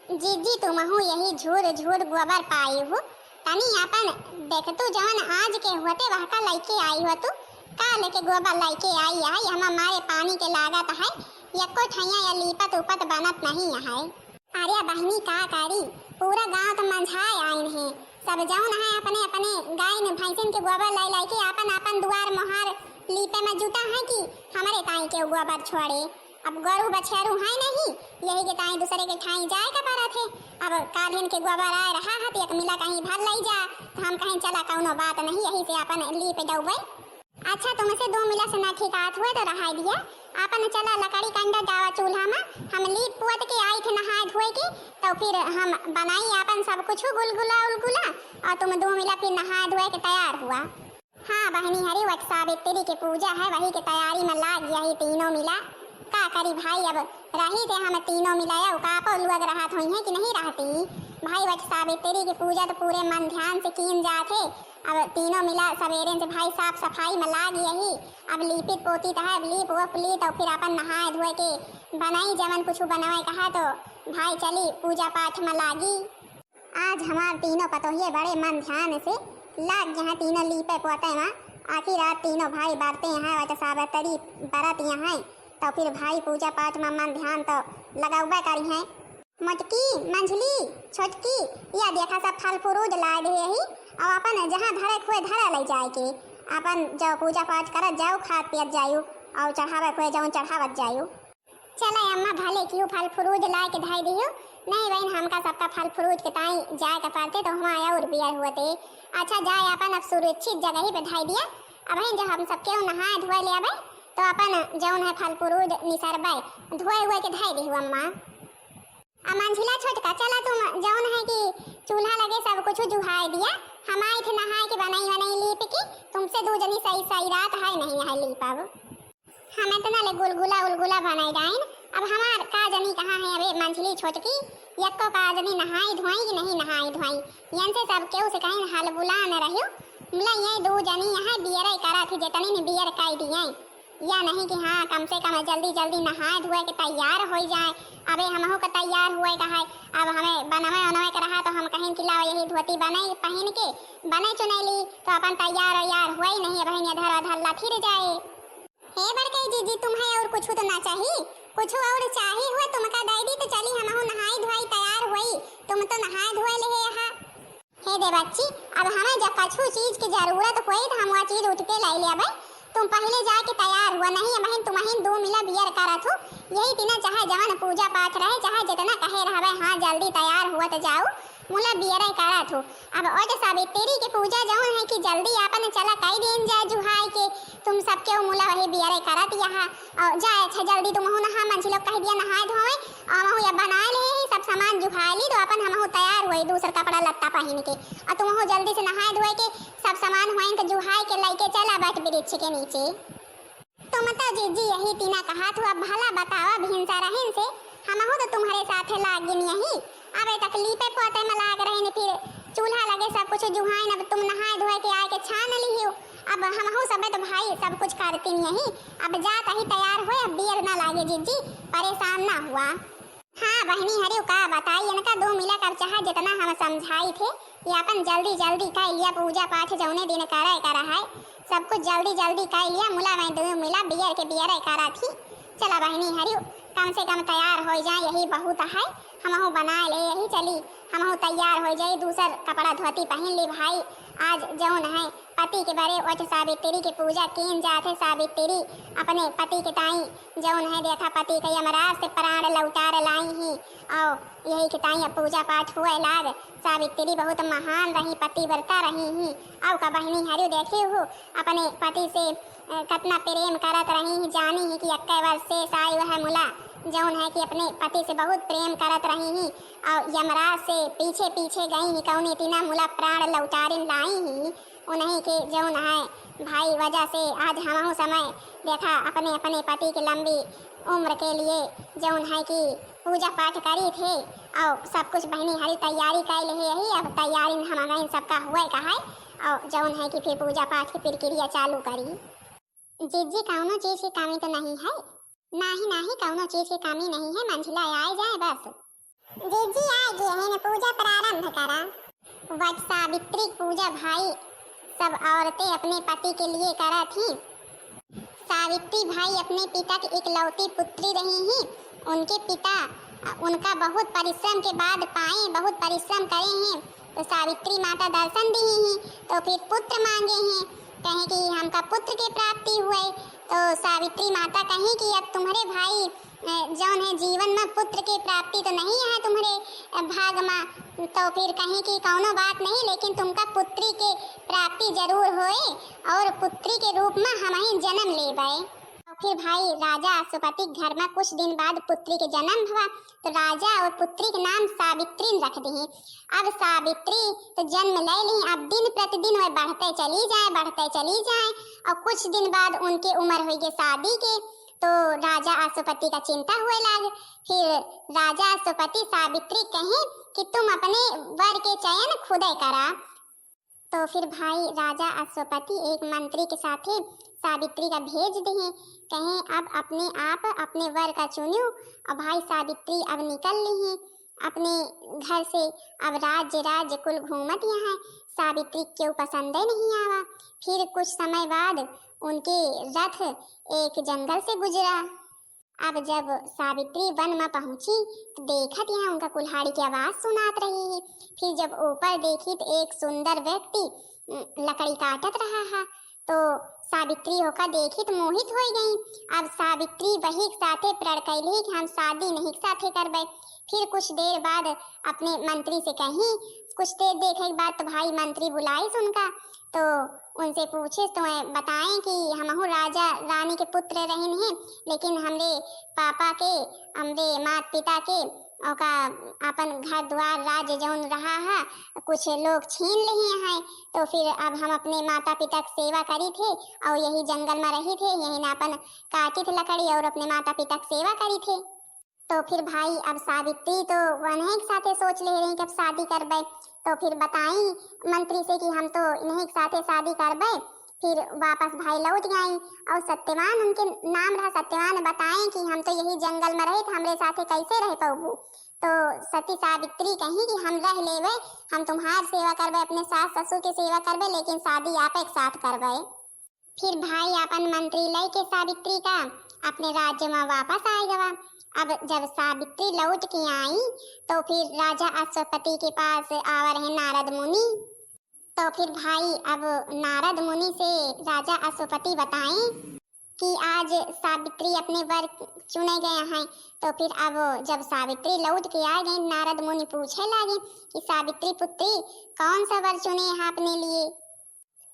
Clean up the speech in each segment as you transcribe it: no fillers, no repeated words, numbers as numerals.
जीजी तुमहू यही झूर झूर गोबर पाई हो तनी अपन देख तू जवन आज के होते वह का लइके आई हो तू का लेके गोबर लइके आई हम हमारे पानी के लागत है यको ठैया या लीपत उपत बनत नहीं है। अरे बहनी का करी पूरा गांव तो मंझाए आइन है सब जवन है अपने अपने गाय ने भैंसन के गोबर लाई लाई के अपन अपन दुआर मोहर लीपे में जुटा है कि हमारे ताई के गोबर छोड़े। अब गरु बछेरू है नहीं यही के ताई दूसरे के ठाई जाए का पारा थे। अब काढ़न के गोबर आए रहा है एक मिला कहीं भर लई जा तो हम कहीं चला कौनो बात नहीं यही से अपन लीप डउबे। अच्छा तुमसे 2 मिला से ना ठिकात हुए तो रहा दिया अपन चला लकड़ी कंडा जावा चूल्हा में हम लीप पुअत के आई थे नहाए धोए के तो फिर हम बनाई अपन सब कुछ गुलगुला उलगुला और तुम 2 मिला फिर नहाए धोए के तैयार हुआ। हाँ बहनी हरी वट सावित्री की पूजा है वही के तैयारी में लाग गया ही तीनों मिला का करी भाई। अब रही थे हम तीनों मिलाया उकापो लुअग रहा हुई है कि नहीं रहती भाई वट सावित्री की पूजा तो पूरे मन ध्यान से कीन जाते। अब तीनों मिला सवेरे से भाई साफ सफाई में लाग यही अब लीपित पोती तो है लीप वप ली तो फिर अपन नहाए धोए के बनाई जवन कुछ बनावे कहा तो भाई चली पूजा पाठ में लागी। आज हमारे तीनों पतोहिए बड़े मन ध्यान से लाग यहाँ तीनों लीपे पोते में आखिर रात तीनों भाई बारते हैं वट सावित्री बरत यहाँ तो फिर भाई पूजा पाठ में मन ध्यान तो लगाउबे करी है। मोटकी मंझली छोटकी या देखा सब फल फ्रूट लाए दे ही और अपन जहाँ धरे खुए धरे ले जाए के अपन जो पूजा पाठ कर जाओ खाद पियत जायु और चढ़ावे खुए जाओ चढ़ावत जायु। चले अम्मा भले क्यों फल फ्रूट लाए के धाई दियो नहीं बहन हमका सबका फल फ्रूट के ताई जाए का पाते तो हमारे और बिया हुए थे। अच्छा जाए अपन अब सुरक्षित जगह ही पे धाई दिया अब जब हम सब क्यों नहाए धोए ले आवे तो अपन जौन है फल फ्रूट निसरबे धोए हुए के धाई दी अम्मा। मंझिला छोटका चला तुम जौन है कि चूल्हा लगे सब कुछ जुहाए दिया हम आए थे नहाए के बनाई बनाई लीप की तुमसे 2 जनी सही सही रात है नहीं है लीप अब हम इतना ले गुलगुला उलगुला बनाई डाइन। अब हमार का जनी कहाँ है अबे मंझली छोटकी यक्को का जनी नहाई धोई कि नहीं नहाई धोई यन से सब केहू से कहीं हाल बुला न रहियो मिला ये 2 जनी यहाँ बियर करा थी जितनी ने बियर काई दिए या नहीं कि हाँ कम से कम जल्दी जल्दी नहाए धोए के तैयार हो जाए। अबे हमहू का तैयार हुए का है अब हमें बनवे उनवे के रहा तो हम कहीं कि लाओ यही धोती बने पहन के बने चुनैली तो अपन तैयार यार हुए नहीं बहन इधर उधर लथिर जाए। हे बड़के जीजी तुम्हें और कुछ तो ना चाहिए कुछ और चाहिए हुए तुमका दे दी तो चली हमहू नहाई धोई तैयार हुई तुम तो नहाए धोए ले यहाँ। हे दे बच्ची अब हमें जब कछु चीज की जरूरत हुई तो हम वह चीज उठ के लाई ले भाई तुम पहले जाके तैयार हुआ नहीं बहन तुम्हें 2 मिला बियर करत हो यही तीना चाहे जवन पूजा पाठ रहे चाहे जितना कहे रहे हाँ जल्दी तैयार हुआ तो जाओ मुला बियर करत हो। अब और सावित्री की पूजा जवन है कि जल्दी अपन चला कई दिन जाए जुहाई के तुम सब के मुला वही बियर करत यहाँ और जाए अच्छा जल्दी तुम हो नहा मंझी लोग कह दिया नहाए धोए और महू या बना ले सब सामान जुहाई ली तो अपन हम तैयार हुए दूसरा कपड़ा लत्ता पहन के और तुम हो जल्दी से नहाए धोए के सब सामान हुए तो जुहाई के लेके चला बैठ वृक्ष के नीचे। तुम तो जीजी यही तीना कहा तू अब भला बतावा भिनसा रहन से हम हो तो तुम्हारे साथ लागिन यही अब तकलीफे पोते में लाग रहे ने फिर चूल्हा लगे सब कुछ जुहाइन अब तुम नहाए धोए के आए के छान ली हो अब हम हो सब तो भाई सब कुछ करती यही अब जाता ही तैयार हुए अब बियर ना लागे जीजी परेशान ना हुआ। हाँ बहनी हरी का बताई इनका 2 मिला कर चाहे जितना हम समझाई थे ये अपन जल्दी जल्दी कर लिया पूजा पाठ जौने दिन करे करा है सब कुछ जल्दी जल्दी कर लिया मुला मैं 2 मिला बियर के बियर करा थी। चला बहनी हरी कम से कम तैयार हो जाए यही बहुत है हमहू बना ले यही चली हमहू तैयार हो जाए दूसर कपड़ा धोती पहन ली भाई आज जौन है पति के बड़े वट सावित्री की पूजा कीन जाते सावित्री अपने पति के ताई जौन है देखा पति के यमराज से प्राण लौटार लाई ही और यही के ताई पूजा पाठ हुए लाग सावित्री बहुत महान रही पतिव्रता रही ही और का बहनी हरियो देखे हो अपने पति से कितना प्रेम करत रही जानी ही कि 21 वर्ष से साई वह मुला जौन है कि अपने पति से बहुत प्रेम करत रही ही और यमराज से पीछे पीछे गई ही कौन तीना मुला प्राण लौटारिन लाई ही उन्हीं के जौन है भाई वजह से आज हम समय देखा अपने अपने पति की लंबी उम्र के लिए जौन है कि पूजा पाठ करी थे और सब कुछ बहनी हरी तैयारी कर ले यही अब तैयारी हमारा सबका हुए का है और जौन है कि फिर पूजा पाठ की प्रक्रिया चालू करी। जीजी कौनो चीज की कमी तो नहीं है, ना ही कौनो चीज की कमी नहीं है, मंझिला आए जाए बस। जी आ गए हैं, पूजा प्रारंभ करा। वट सावित्री पूजा भाई सब औरतें अपने पति के लिए करा थी। सावित्री भाई अपने पिता की इकलौती पुत्री रही हैं। उनके पिता उनका बहुत परिश्रम के बाद पाए, बहुत परिश्रम करे हैं, तो सावित्री माता दर्शन दी हैं, तो फिर पुत्र मांगे हैं, कहें कि हमका पुत्र की प्राप्ति हुए। तो सावित्री माता कहें कि अब तुम्हारे भाई जौन है जीवन में पुत्र की प्राप्ति तो नहीं है तुम्हारे भाग में, तो फिर कहें कि कौनो बात नहीं, लेकिन तुमका पुत्री के प्राप्ति जरूर होए और पुत्री के रूप में हम ही जन्म लेबै। तो फिर भाई राजा अश्वपति घर में कुछ दिन बाद पुत्री के जन्म हुआ, तो राजा और पुत्री के नाम सावित्री रख दिए। अब सावित्री तो जन्म ले ली, अब दिन प्रतिदिन वह बढ़ते चली जाए और कुछ दिन बाद उनकी उम्र हुई गई शादी के। तो राजा अश्वपति का चिंता हुए लगे। फिर राजा अश्वपति सावित्री कहें कि तुम अपने वर के चयन खुद ही करा। तो फिर भाई राजा अश्वपति एक मंत्री के साथ सावित्री का भेज दिए, कहें अब अपने आप अपने वर का चुनो। और भाई सावित्री अब निकल ली हैं अपने घर से, अब राज्य कुल घूमत यहाँ। सावित्री क्यों पसंद नहीं आवा। फिर कुछ समय बाद उनके रथ एक जंगल से गुजरा। अब जब सावित्री वन में पहुंची तो देखत यहाँ उनका कुल्हाड़ी की आवाज सुनात रही है। फिर जब ऊपर देखी तो एक सुंदर व्यक्ति लकड़ी काटत रहा है, तो सावित्री होकर देखी तो मोहित हो गई। अब सावित्री वही साथे प्रण कैली कि हम शादी नहीं साथे करबे। फिर कुछ देर बाद अपने मंत्री से कही, कुछ देर देखे के बाद तो भाई मंत्री बुलाई उनका, तो उनसे पूछे तो बताएं कि हम राजा रानी के पुत्र रहन हैं, लेकिन हमरे पापा के हमरे माता पिता के का अपन घर द्वार राज्य जौन रहा है कुछ लोग छीन लिए हैं। तो फिर अब हम अपने माता पिता की सेवा करी थे और यही जंगल में रही थे, यही ना अपन काटी थे लकड़ी और अपने माता पिता की सेवा करी थे। तो फिर भाई अब सावित्री तो वनहे के साथे सोच ले रही कि अब शादी करबे। तो फिर बताई मंत्री से कि हम तो इन्हीं के साथे शादी करबे। फिर वापस भाई लौट गई और सत्यवान उनके नाम रहा। सत्यवान बताएं कि हम तो यही जंगल में रहे थे, हमरे साथे कैसे रह पाऊ। तो सती सावित्री कही कि हम रह लेवे, हम तुम्हार सेवा करबे, अपने सास ससुर की सेवा करबे, लेकिन शादी आप एक साथ करबे। फिर भाई अपन मंत्री लय के सावित्री का अपने राज्य में वापस आ गया। अब जब सावित्री लौट के आई तो फिर राजा अश्वपति के पास आवा रहे नारद मुनि। तो फिर भाई अब नारद मुनि से राजा अश्वपति बताएं कि आज सावित्री अपने वर चुने गए हैं। तो फिर अब जब सावित्री लौट के आ गई, नारद मुनि पूछे लगे कि सावित्री पुत्री कौन सा वर चुने हैं अपने लिए।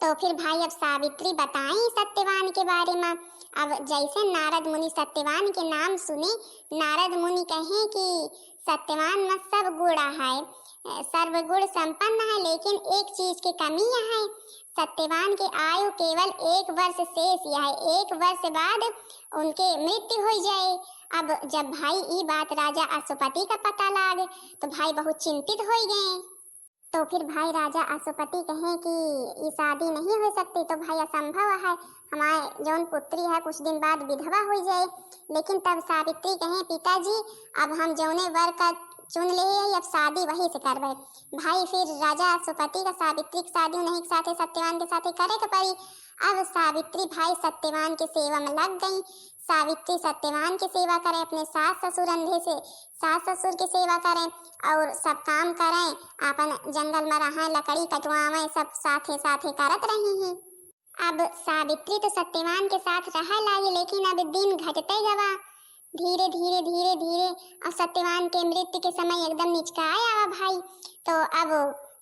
तो फिर भाई अब सावित्री बताई सत्यवान के बारे में। अब जैसे नारद मुनि सत्यवान के नाम सुने, नारद मुनि कहे कि सत्यवान में सब गुण है, सर्वगुण संपन्न है, लेकिन एक चीज की कमी है। सत्यवान की आयु केवल 1 वर्ष शेष है, 1 वर्ष बाद उनके मृत्यु हो जाए। अब जब भाई ये बात राजा अश्वपति का पता लगे तो भाई बहुत चिंतित हो गए। तो फिर भाई राजा अश्वपति कहे कि ये शादी नहीं हो सकती, तो भाई असंभव है, हमारे जौन पुत्री है कुछ दिन बाद विधवा हो जाए। लेकिन तब सावित्री कहे पिताजी अब हम जौने वर का चुन ले अब शादी वही से करबे। भाई फिर राजा अश्वपति का सावित्री की शादी नहीं के साथे सत्यवान के साथे करे के पड़ी। अब सावित्री भाई सत्यवान की सेवा में लग गई। सावित्री सत्यवान की सेवा करे, अपने सास ससुर अंधे से सास ससुर की सेवा करें और सब काम करें, अपन जंगल में रहें, लकड़ी कटवावें, सब साथे साथे करत रही हैं। अब सावित्री तो सत्यवान के साथ रह लगी, लेकिन अब दिन घटते गवा धीरे धीरे धीरे धीरे और सत्यवान के मृत्यु के समय एकदम निचकाए आवा भाई। तो अब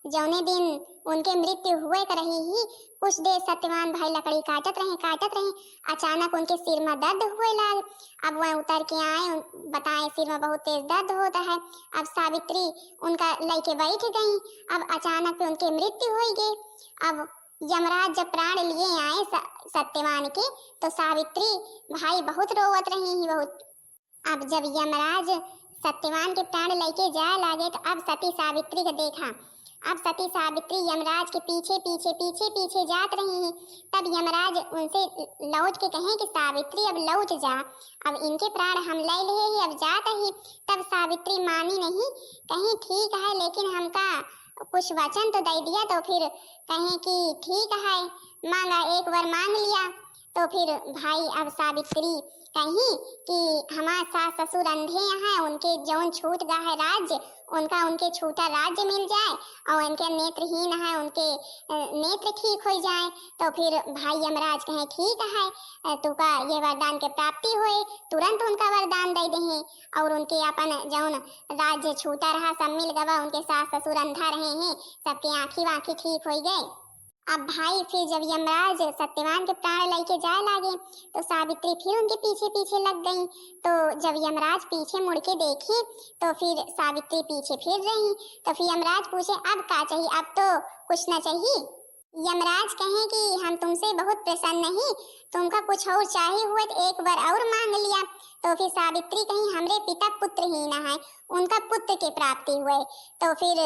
जौने दिन उनके मृत्यु हुए कर रही ही कुछ देर सत्यवान भाई लकड़ी काटत रहे, अचानक उनके सिर में दर्द हुए लग। अब वह उतर के आए, बताए सिर में बहुत तेज दर्द होता है। अब सावित्री उनका लेके बैठ गई। अब अचानक उनकी मृत्यु हो गई। अब यमराज जब प्राण लिए आए सत्यवान के, तो सावित्री भाई बहुत रोवत रही ही बहुत। अब जब यमराज सत्यवान के प्राण लेके जाए लगे तो अब सती सावित्री को देखा अब सती सावित्री यमराज के पीछे पीछे पीछे पीछे जात रही हैं। तब यमराज उनसे लौट के कहें कि सावित्री अब लौट जा, अब इनके प्राण हम ले लिए ही, अब जात ही। तब सावित्री मानी नहीं, कहीं ठीक है लेकिन हमका कुछ वचन तो दे दिया। तो फिर कहें कि ठीक है, मांगा, एक बार मांग लिया। तो फिर भाई अब सावित्री कहीं कि हमारे सास ससुर अंधे हैं, उनके जौन छूट गा है राज्य, उनका उनके छूटा राज्य मिल जाए, और उनके नेत्रहीन है उनके नेत्र ठीक हो जाए। तो फिर भाई यमराज कहे ठीक है, तुका ये वरदान के प्राप्ति होए। तुरंत उनका वरदान दे दें और उनके अपन जौन राज्य छूटा रहा सब मिल गवा, उनके सास ससुर अंधा रहे हैं, सबके आँखी वाँखी ठीक हो गए। अब भाई फिर जब यमराज सत्यवान के प्राण लेके जाए लागे तो सावित्री फिर उनके पीछे पीछे लग गई। तो जब यमराज पीछे मुड़ के देखे तो फिर सावित्री पीछे फिर रही। तो फिर यमराज पूछे अब का चाहिए, अब तो कुछ ना चाहिए। यमराज कहें कि हम तुमसे बहुत प्रसन्न नहीं, तुमका कुछ और चाहिए हुआ तो एक बार और मांग लिया। तो फिर सावित्री कहीं हमरे पिता पुत्रहीन है, उनका पुत्र के प्राप्ति हुए। तो फिर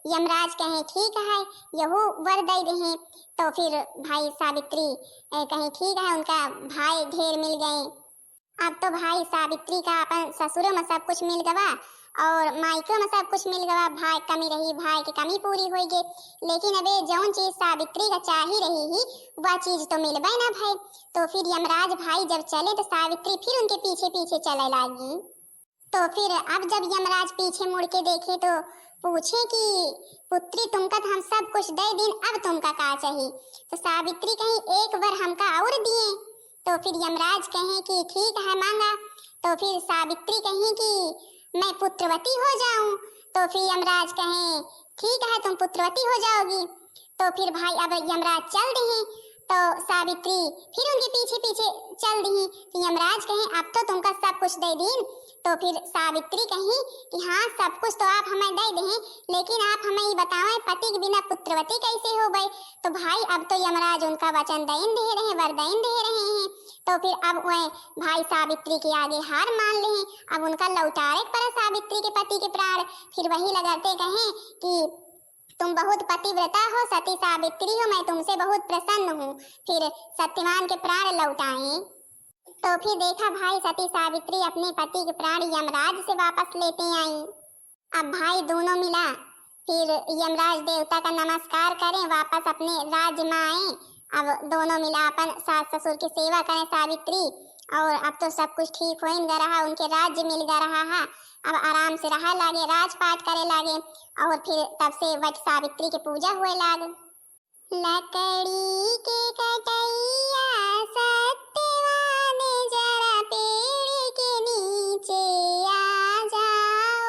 यमराज कहें ठीक है, यहू वर दे दें। तो फिर भाई सावित्री कहें ठीक है, उनका भाई ढेर मिल गए। अब तो भाई सावित्री का अपन ससुरों में सब कुछ मिल गवा और मायकों में सब कुछ मिल गवा। भाई कमी रही, भाई की कमी पूरी हो गई, लेकिन अबे जौन चीज सावित्री का चाही रही ही वह चीज तो मिलबे ना भाई। तो फिर यमराज भाई जब चले तो सावित्री फिर उनके पीछे पीछे चले लगी। तो फिर अब जब यमराज पीछे मुड़ के देखे तो पूछे कि पुत्री तुमका तो हम सब कुछ दे दिन, अब तुमका का चाहिए। तो सावित्री कहीं एक बार हमका और दिए। तो फिर यमराज कहें कि ठीक है मांगा। तो फिर सावित्री कहें कि मैं पुत्रवती हो जाऊं। तो फिर यमराज कहें ठीक है तुम पुत्रवती हो जाओगी। तो फिर भाई अब यमराज चल रहे तो सावित्री फिर उनके पीछे पीछे चल दी। तो यमराज कहें अब तो तुमका सब कुछ दे दिन। तो फिर सावित्री कही कि हाँ सब कुछ तो आप हमें दे दें, लेकिन आप हमें ये बताएं पति के बिना पुत्रवती कैसे हो गई। तो भाई अब तो यमराज उनका वचन देन दे रहे, वरदान दे रहे हैं। तो फिर अब वह भाई सावित्री के आगे हार मान ले। अब उनका लौटारे पर सावित्री के पति के प्राण। फिर वही लगाते कहें कि तुम बहुत पतिव्रता हो, सती सावित्री हो, मैं तुमसे बहुत प्रसन्न हूँ। फिर सत्यवान के प्राण लौटाए। तो फिर देखा भाई सती सावित्री अपने पति के प्राण यमराज से वापस लेते आई। अब भाई दोनों मिला, फिर यमराज देवता का नमस्कार करें, वापस अपने राज्य में आए। अब दोनों मिला अपन सास ससुर की सेवा करें सावित्री, और अब तो सब कुछ ठीक हो गा रहा, उनके राज्य मिल गा रहा है। अब आराम से रहा लागे, राजपाट करे लागे, और फिर तब से वट सावित्री की पूजा हुए लागे। लकड़ी के कटैया सत्यवान जरा पेड़ के नीचे आ जाओ।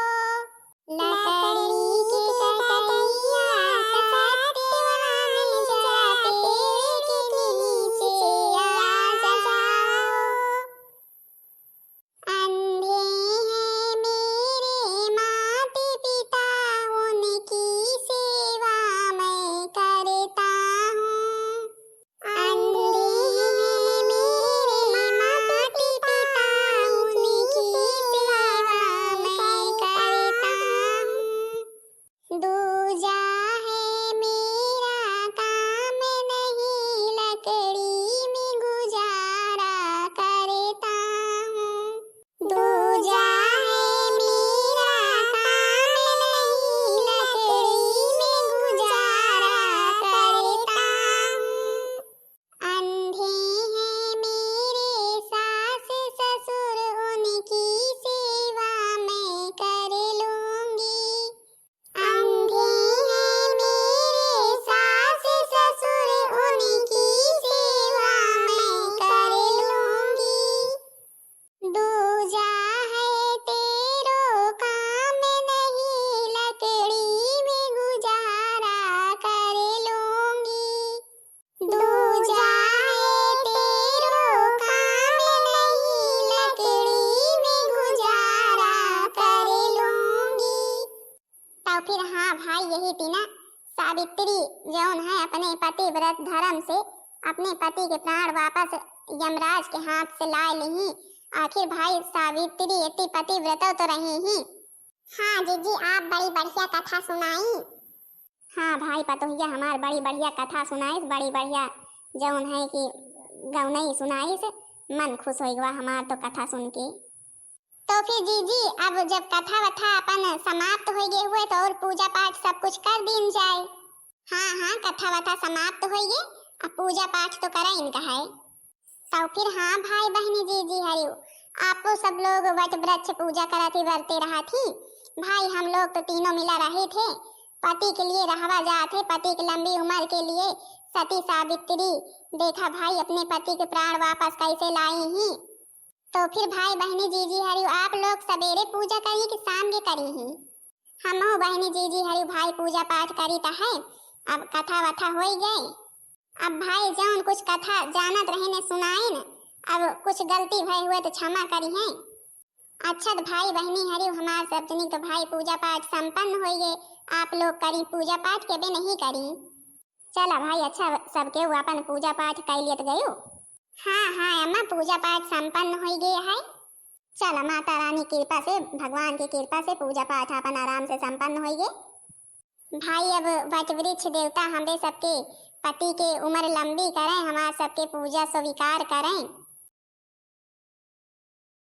लकड़ी के कटैया सत्यवान जरा पेड़ के नीचे आ जाओ। अंधे हैं मेरे माता पिता, उनकी सेवा मैं करता हूँ। अंधे हैं मेरे माता पिता, उनकी सेवा मैं करता हूँ। दूजा है मेरा काम नहीं, लकड़ी में गुजारा करता हूँ। दूजा है मेरा काम नहीं, लकड़ी में गुजारा करता हूँ। अंधे हैं मेरे सास ससुर, उनकी सेवा मैं कर लूंगी। अंधे हैं मेरे सास ससुर, उनकी सेवा मैं कर लूंगी। दूजा है तेरो काम नहीं, लकड़ी में गुजारा कर लूंगी। दूजा है तेरो काम नहीं, लकड़ी में गुजारा कर लूंगी। तो फिर हाँ भाई यही थी ना सावित्री जौन है अपने पति व्रत धर्म से अपने पति के प्राण वापस यमराज के हाथ से लाए ली। आखिर भाई सावित्री इतनी पतिव्रता तो रही ही। हाँ जीजी आप बड़ी बढ़िया कथा सुनाई। हाँ भाई पतोहिया हमार बड़ी बढ़िया कथा सुनाइस, बड़ी बढ़िया जौन है कि गौनई सुनाइस। मन खुश हो गया हमार तो कथा सुन के। तो फिर जीजी अब जब कथा वथा अपन समाप्त हो गए हुए तो और पूजा पाठ सब कुछ कर दिन जाए। हाँ हाँ कथा वथा समाप्त हो गए, अब पूजा पाठ तो करा इनका है। तो फिर हाँ भाई बहनी जीजी हरियो आपो सब लोग वट वृक्ष पूजा करा थी, वर्ते रहा थी। भाई हम लोग तो तीनों मिला रहे थे, पति के लिए रहवा जाते, पति की लंबी उम्र के लिए सती सावित्री देखा भाई अपने पति के प्राण वापस कैसे लाई ही। तो फिर भाई बहनी जीजी हरियो आप लोग सवेरे पूजा करी कि शाम के करी ही? हम बहनी जीजी हरियो भाई पूजा पाठ करी तो है, अब कथा वथा हो गए। अब भाई जौन कुछ कथा जानत रहे ने सुनाई न, अब कुछ गलती भय हुए तो क्षमा करी है। अच्छा तो भाई बहनी हरियो हमार सब जनी तो भाई पूजा पाठ संपन्न हो गए, आप लोग करी पूजा पाठ के बे नहीं करी? चला भाई अच्छा सबके अपन पूजा पाठ कर लियत गयो। हाँ हाँ अम्मा पूजा पाठ संपन्न हो गया है। चला माता रानी कृपा से भगवान की कृपा से पूजा पाठ अपन आराम से संपन्न हो गए। भाई अब वट वृक्ष देवता हमें सबके पति के उम्र लंबी करें, हमार सबके पूजा स्वीकार करें।